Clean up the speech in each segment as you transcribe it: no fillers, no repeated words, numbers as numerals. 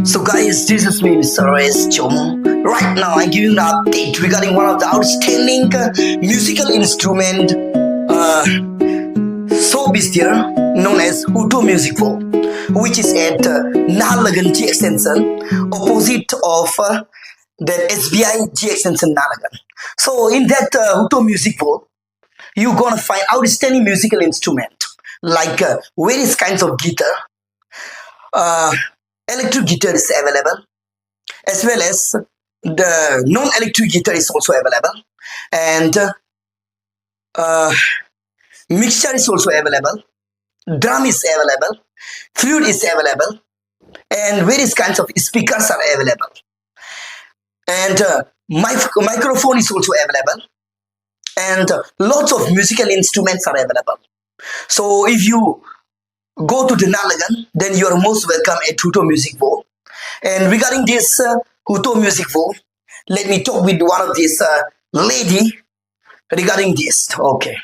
So guys, this is me, Mr. S. Chomo. Right now, I'm giving an update regarding one of the outstanding musical instrument showbiz there, known as Hutu Music Vault, which is at Nalagan G Extension, opposite of the SBI G Extension Nalagan. So in that Hutu Music Vault, you're gonna find outstanding musical instrument like various kinds of guitar, uh, electric guitar is available, as well as the non-electric guitar is also available, and uh, mixture is also available, drum is available, flute is available, and various kinds of speakers are available, and microphone is also available, and lots of musical instruments are available. So if you go to the Nalagan, then you are most welcome at Huto Music Vault. And regarding this Huto Music Vault, let me talk with one of these lady regarding this. Okay.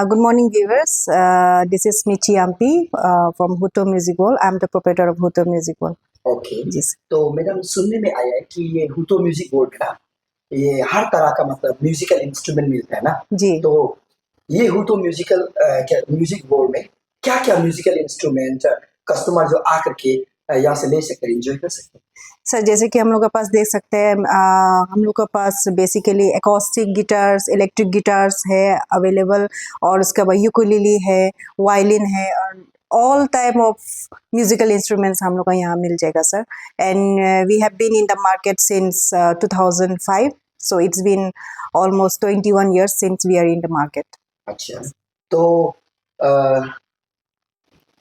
Good morning, viewers. This is Michi Ampi from Huto Music Hall. I'm the proprietor of Huto Music Hall. Okay जी तो madam सुनने में आया है कि ये हुतो music board का ये हर तरह का मतलब म्यूजिकल इंस्ट्रूमेंट मिलता है ना जी तो ये हुतो म्यूजिकल क्या म्यूजिक बोर्ड में क्या क्या म्यूजिकल इंस्ट्रूमेंट कस्टमर जो आकर के यहाँ से ले सकते हैं एंजॉय कर सकते हैं सर, जैसे कि हम लोग के पास देख सकते हैं, हम लोग के पास basically acoustic guitars, electric guitars है अवेलेबल, और उसके बाद यूकुलेली है, वायलिन है, और all type of musical instruments हम लोग का यहाँ मिल जाएगा sir. And we have been in the market since 2005, so it's been almost 21 years since we are in the market. अच्छा तो अ,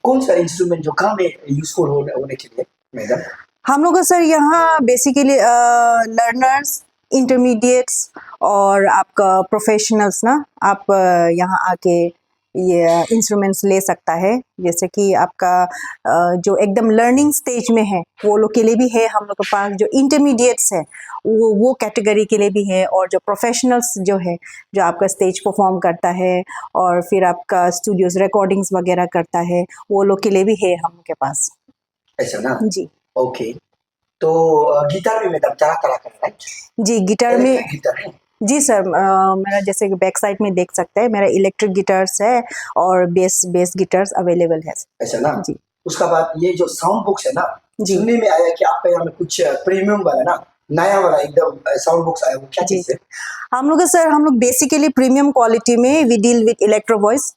कौन सा इंस्ट्रूमेंट जो काम में यूजफुल होने के लिए मैडम हम लोग का सर यहाँ बेसिकली लर्नर्स, इंटरमीडिएट्स और आपका प्रोफेशनल्स ना, आप यहाँ आके ये इंस्ट्रूमेंट्स ले सकता है. जैसे कि आपका जो एकदम लर्निंग स्टेज में है वो लोग के लिए भी है हम लोग के पास. जो इंटरमीडिएट्स है वो कैटेगरी के लिए भी है, और जो प्रोफेशनल्स जो है, जो आपका स्टेज परफॉर्म करता है और फिर आपका स्टूडियोज रिकॉर्डिंग्स वगैरह करता है, वो लोग के लिए भी है हम लोग के पास. ऐसा ना जी ओके तो गिटार में मैडम तरह तरह का है जी गिटार में इलेक्ट्रिक गिटार है जी सर, मेरा जैसे बैक साइड में देख सकते हैं, मेरा इलेक्ट्रिक गिटार्स है और बेस गिटार्स अवेलेबल है। ऐसा ना। जी उसका बाद ये जो साउंड बॉक्स है ना, जी। सुनने में आया कि आपका यहाँ में कुछ प्रीमियम वाला ना, नया वाला एकदम साउंड बॉक्स आया, वो क्या जी चीज़ है? हम लोग बेसिकली प्रीमियम क्वालिटी में we deal with Electro Voice.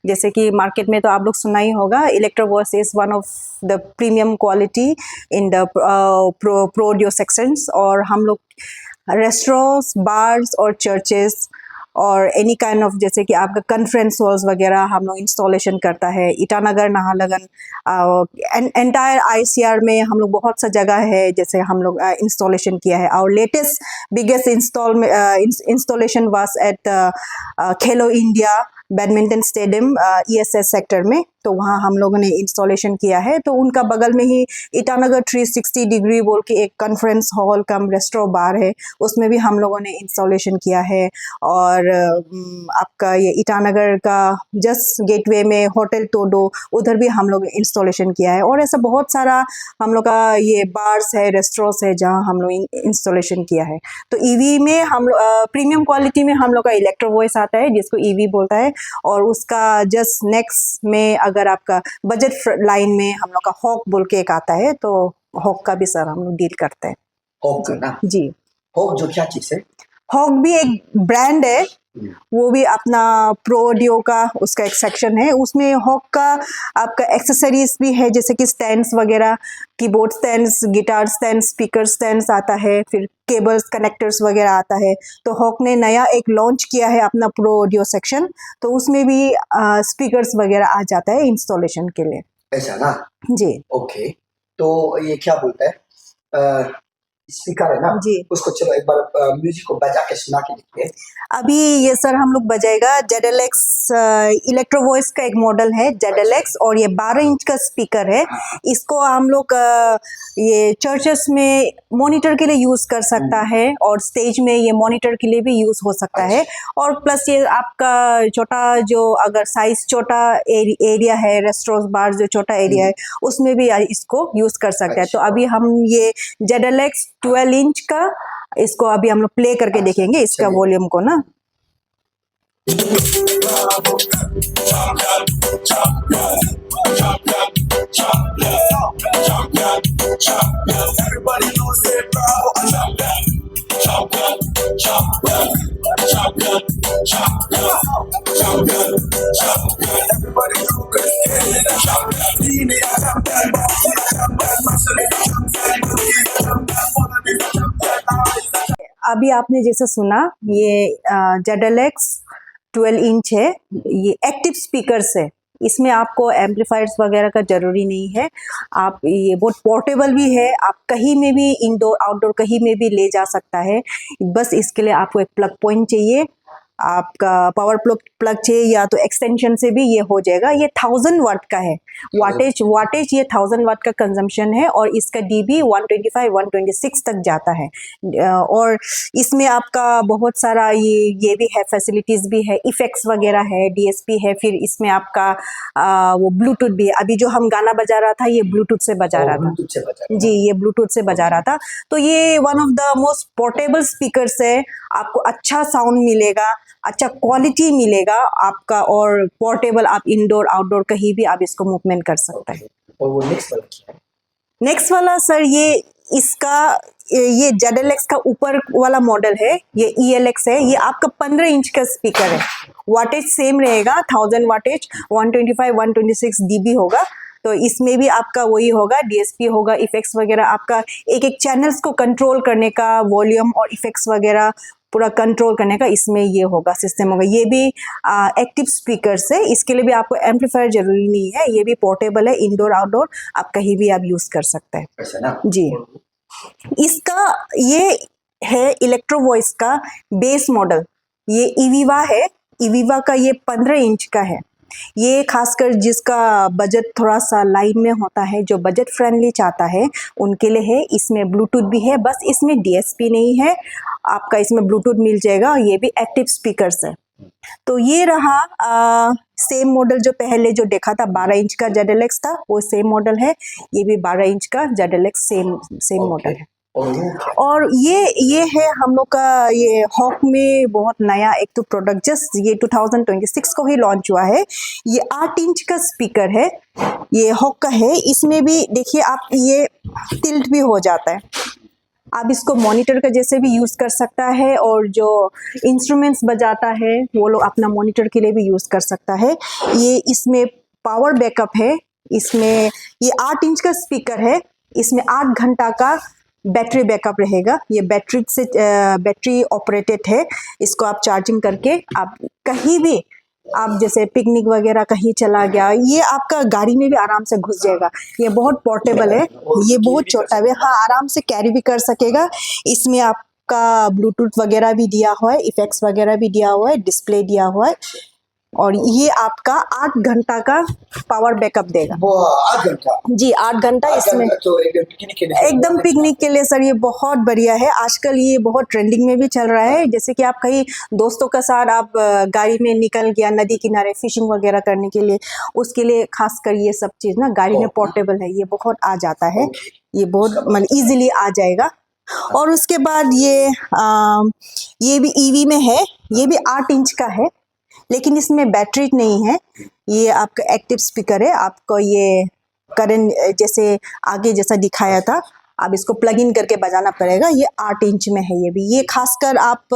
जैसे कि मार्केट में तो आप लोग सुना ही होगा, electro voice is one of the premium quality in the pro audio sections. और हम लोग रेस्टोरेंट्स, बार्स और चर्चेस और एनी काइंड ऑफ, जैसे कि आपका कॉन्फ्रेंस हॉल्स वगैरह हम लोग इंस्टॉलेशन करता है। ईटानगर, नाहरलगुन, एंटायर आईसीआर में हम लोग बहुत सा जगह है जैसे हम लोग इंस्टॉलेशन किया है। और latest biggest installation was at Khelo India badminton stadium ESS sector में, तो वहाँ हम लोगों ने इंस्टॉलेशन किया है। तो उनका बगल में ही ईटानगर 360 डिग्री बोल के एक conference hall cum restaurant bar है, उसमें भी हम लोगों ने इंस्टॉलेशन किया है। और आपका ये ईटानगर का जस्ट गेटवे में होटल टोडो, उधर भी हम लोग इंस्टॉलेशन किया है। और ऐसा बहुत सारा हम लोग का ये बार्स है, रेस्टोरेंट्स है जहाँ हम लोग इंस्टॉलेशन किया है। तो ईवी में हम लोग प्रीमियम क्वालिटी में हम लोग का इलेक्ट्रो वॉइस आता है जिसको ईवी बोलता है। और उसका जस्ट नेक्स्ट में अगर आपका बजट लाइन में हम लोग का हॉक बोल के एक आता है, तो हॉक का भी सर हम लोग डील करते हैं। हॉक का ना। जी, हॉक जो क्या चीज़ है? हॉक भी एक ब्रांड है, वो भी अपना प्रो ऑडियो का उसका एक सेक्शन है। उसमें हॉक का आपका एक्सेसरीज भी है, जैसे कि स्टैंड्स वगैरह, keyboard stands, guitar stands, speaker stands आता है, फिर केबल्स कनेक्टर्स वगैरह आता है। तो हॉक ने नया एक लॉन्च किया है अपना प्रो ऑडियो सेक्शन, तो उसमें भी स्पीकर्स वगैरह आ जाता है इंस्टॉलेशन के लिए। ऐसा ना। जी ओके, तो ये क्या बोलता है, स्पीकर है ना, जी। उसको चलो एक बार म्यूजिक को बजा के सुना के देखिए। अभी ये सर हम लोग बजाएगा ZLX इलेक्ट्रो वॉइस का एक मॉडल है ZLX, और ये 12 इंच का स्पीकर है। इसको हम लोग ये चर्चेस में मॉनिटर के लिए यूज कर सकता है, और स्टेज में ये मॉनिटर के लिए भी यूज हो सकता है। और प्लस ये आपका छोटा जो अगर साइज छोटा एरिया है, रेस्टोरेंट बार जो छोटा एरिया है उसमें भी इसको यूज कर सकते हैं। तो अभी हम ये ZLX 12 इंच का इसको अभी हम लोग प्ले करके देखेंगे इसका वॉल्यूम को ना। अभी आपने जैसे सुना ये ZLX 12 इंच है, ये एक्टिव स्पीकर्स है। इसमें आपको एम्पलीफायर्स वगैरह का जरूरी नहीं है। आप ये बहुत पोर्टेबल भी है, आप कहीं में भी इंडोर आउटडोर कहीं में भी ले जा सकता है। बस इसके लिए आपको एक प्लग पॉइंट चाहिए, आपका पावर प्लग चाहिए, या तो एक्सटेंशन से भी ये हो जाएगा। ये 1000 वाट का है, वाटेज ये 1000 वाट का कंजम्पशन है, और इसका डीबी 125 126 तक जाता है। और इसमें आपका बहुत सारा ये भी है, फैसिलिटीज भी है, इफेक्ट्स वगैरह है, डीएसपी है, फिर इसमें आपका वो ब्लूटूथ भी है। अभी जो हम गाना बजा रहा था ये ब्लूटूथ से बजा रहा था। जी, ये ब्लूटूथ से बजा रहा था। तो ये one of the most portable speakers है, आपको अच्छा साउंड मिलेगा, अच्छा क्वालिटी मिलेगा आपका, और पोर्टेबल, आप इंडोर आउटडोर कहीं भी आप इसको मूवमेंट कर सकते हैं। और वो नेक्स्ट वाला क्या है? नेक्स्ट वाला सर ये ZLX का ऊपर वाला मॉडल है, ये ELX है। ये आपका 15 इंच का स्पीकर है, वाटेज सेम रहेगा, 1000 वाटेज, 125 126 dB होगा। तो इसमें भी आपका वही होगा, DSP होगा, इफेक्ट्स वगैरह, आपका एक एक चैनल्स को कंट्रोल करने का, वॉल्यूम और इफेक्ट्स वगैरह पूरा कंट्रोल करने का इसमें ये होगा, सिस्टम होगा। ये भी एक्टिव स्पीकर्स है, इसके लिए भी आपको एम्पलीफायर जरूरी नहीं है, ये भी पोर्टेबल है, इंडोर आउटडोर आप कहीं भी आप यूज कर सकते हैं। ऐसा ना। जी, इसका ये है इलेक्ट्रो वॉइस का बेस मॉडल, ये इवीवा है। इवीवा का ये 15 इंच का है। ये खासकर जिसका बजट थोड़ा सा लाइन में होता है, जो बजट फ्रेंडली चाहता है उनके लिए है। इसमें ब्लूटूथ भी है, बस इसमें DSP नहीं है, आपका इसमें ब्लूटूथ मिल जाएगा। ये भी एक्टिव स्पीकर्स है। तो ये रहा सेम मॉडल जो पहले जो देखा था 12 इंच का ZLX था, वो सेम मॉडल है। ये भी 12 इंच का ZLX सेम मॉडल है। और ये है हम लोग का ये हॉक में बहुत नया एक तो प्रोडक्ट जस्ट ये 2026 को ही लॉन्च हुआ है। ये 8 इंच का स्पीकर है, ये हॉक का है। इसमें भी देखिए आप ये टिल्ट भी हो जाता है, आप इसको मॉनिटर का जैसे भी यूज़ कर सकता है और जो इंस्ट्रूमेंट्स बजाता है वो लोग अपना मॉनिटर के लिए भी यूज़ कर सकता है। ये इसमें पावर बैकअप है, इसमें ये 8 इंच का स्पीकर है, इसमें 8 घंटा का बैटरी बैकअप रहेगा। ये बैटरी ऑपरेटेड है, इसको आप चार्जिंग करके आप कहीं भी आप जैसे पिकनिक वगैरह कहीं चला गया, ये आपका गाड़ी में भी आराम से घुस जाएगा। ये बहुत पोर्टेबल है, ये बहुत छोटा है, हाँ आराम से कैरी भी कर सकेगा। इसमें आपका ब्लूटूथ वगैरह भी दिया हुआ है, इफेक्ट्स वगैरह भी दिया हुआ है, डिस्प्ले दिया हुआ है और ये आपका 8 घंटा का पावर बैकअप देगा। वो 8 घंटा जी 8 घंटा इसमें तो एकदम पिकनिक के लिए सर ये बहुत बढ़िया है। आजकल ये बहुत ट्रेंडिंग में भी चल रहा है। जैसे कि आप कहीं दोस्तों के साथ आप गाड़ी में निकल गया नदी किनारे फिशिंग वगैरह करने के लिए, उसके लिए खासकर ये सब चीज़ ना गाड़ी में पोर्टेबल है, ये बहुत आ जाता है, ये बहुत मतलब इजीली आ जाएगा। और उसके बाद ये भी ईवी में है, ये भी 8 इंच का है लेकिन इसमें बैटरी नहीं है, ये आपका एक्टिव स्पीकर है। आपको ये करंट जैसे आगे जैसा दिखाया था, आप इसको प्लग इन करके बजाना पड़ेगा। ये 8 इंच में है, ये खासकर आप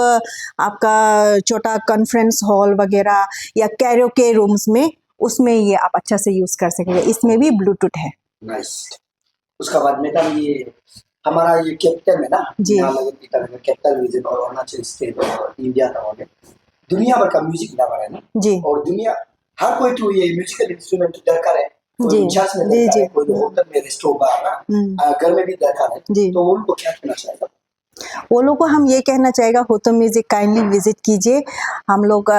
आपका छोटा कॉन्फ्रेंस हॉल वगैरह या कैरोके रूम्स में उसमें ये आप अच्छा से यूज़ कर सकेंगे। इसमें भी ब्लूटूथ है। नाइस। उसका बाद में ये हमारा ये कैपिटल है ना जी कैपिटल म्यूजिक और अरुणाचल स्टेट और इंडिया का हो गया, दुनिया भर का म्यूजिक लवर है ना जी और दुनिया हर कोई तो ये म्यूजिकल इंस्ट्रूमेंट दरकार है। जी इंचार्ज में जी दरकार जी है, कोई होटल में रेस्टोरेंट बार ना घर में भी दरकार है, जी। तो उनको क्या करना चाहिए? वो लोग को हम ये कहना चाहेगा हो तो म्यूजिक काइंडली विजिट कीजिए। हम लोग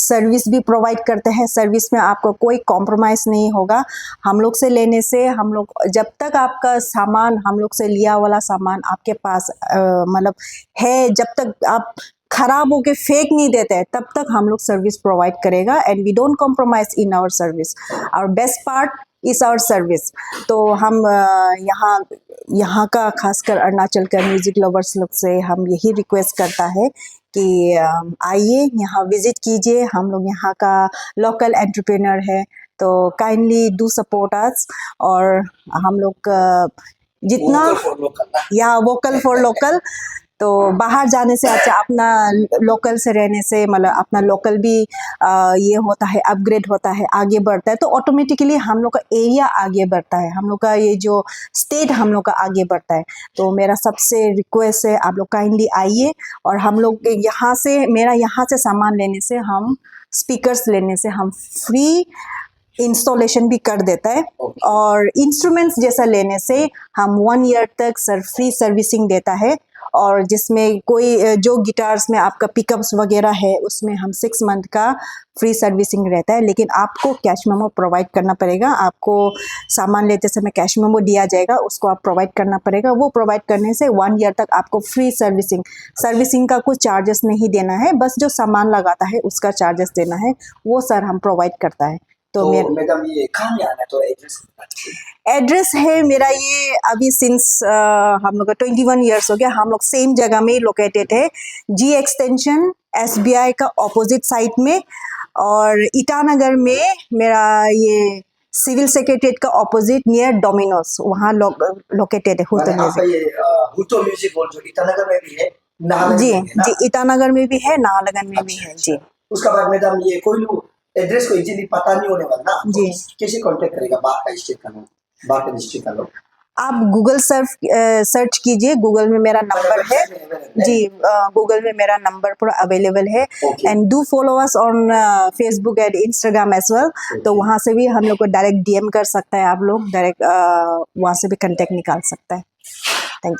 सर्विस भी प्रोवाइड करते हैं, सर्विस में आपको कोई कॉम्प्रोमाइज़ नहीं होगा। हम लोग से लेने से हम लोग जब तक आपका सामान हम लोग से लिया वाला सामान आपके पास मतलब है, जब तक आप खराब होके फेंक नहीं देते हैं तब तक हम लोग सर्विस प्रोवाइड करेगा and we don't compromise in our service. Our best part is our service. तो हम यहाँ का खासकर अरुणाचल का म्यूज़िक लवर्स लोग से हम यही रिक्वेस्ट करता है कि आइए यहाँ विज़िट कीजिए। हम लोग यहाँ का लोकल एंटरप्रेन्योर है, तो काइंडली डू सपोर्ट अस। और हम लोग जितना या वोकल फॉर लोकल, तो बाहर जाने से अच्छा अपना लोकल से रहने से मतलब अपना लोकल भी ये होता है, अपग्रेड होता है, आगे बढ़ता है, तो ऑटोमेटिकली हम लोग का एरिया आगे बढ़ता है, हम लोग का ये जो स्टेट हम लोग का आगे बढ़ता है। तो मेरा सबसे रिक्वेस्ट है आप लोग काइंडली आइए। और हम लोग यहाँ से यहाँ से सामान लेने से, हम स्पीकर्स लेने से हम फ्री इंस्टॉलेशन भी कर देता है और इंस्ट्रूमेंट्स जैसा लेने से हम 1 ईयर तक फ्री सर्विसिंग देता है। और जिसमें कोई जो गिटार्स में आपका पिकअप्स वगैरह है उसमें हम 6 मंथ का फ्री सर्विसिंग रहता है, लेकिन आपको कैश मेमो प्रोवाइड करना पड़ेगा। आपको सामान लेते समय कैश मेमो दिया जाएगा, उसको आप प्रोवाइड करना पड़ेगा। वो प्रोवाइड करने से 1 ईयर तक आपको फ्री सर्विसिंग का कुछ चार्जेस नहीं देना है, बस जो सामान लगाता है उसका चार्जेस देना है, वो सर हम प्रोवाइड करता है। तो मैडम ये कहाँ आना है, तो एड्रेस है मेरा ये अभी सिंस हम लोग का 21 ईयर्स हो गया, हम लोग सेम जगह में लोकेटेड है, जी एक्सटेंशन SBI का ऑपोजिट साइड में। और ईटानगर में मेरा ये सिविल सेक्रेटरीट का ऑपोजिट नियर डोमिनोज, वहाँ लोकेटेड है हुतो म्यूजिक हॉल, जो ईटानगर में भी है, जी जी ईटानगर में भी है, नाहरलगुन में भी है जी। उसका बाद मैडम ये कोई लोग एड्रेस को इजीली पता नहीं होने वाला ना, जी कैसे कांटेक्ट करेगा? बात का लोग आप गूगल सर्च कीजिए, गूगल में मेरा नंबर है जी, गूगल में मेरा नंबर पूरा अवेलेबल है। And do follow us on Facebook and Instagram as well. तो वहाँ से भी हम लोग को डायरेक्ट DM कर सकता है, आप लोग डायरेक्ट वहाँ से भी कांटेक्ट निकाल सकता है। Thank you.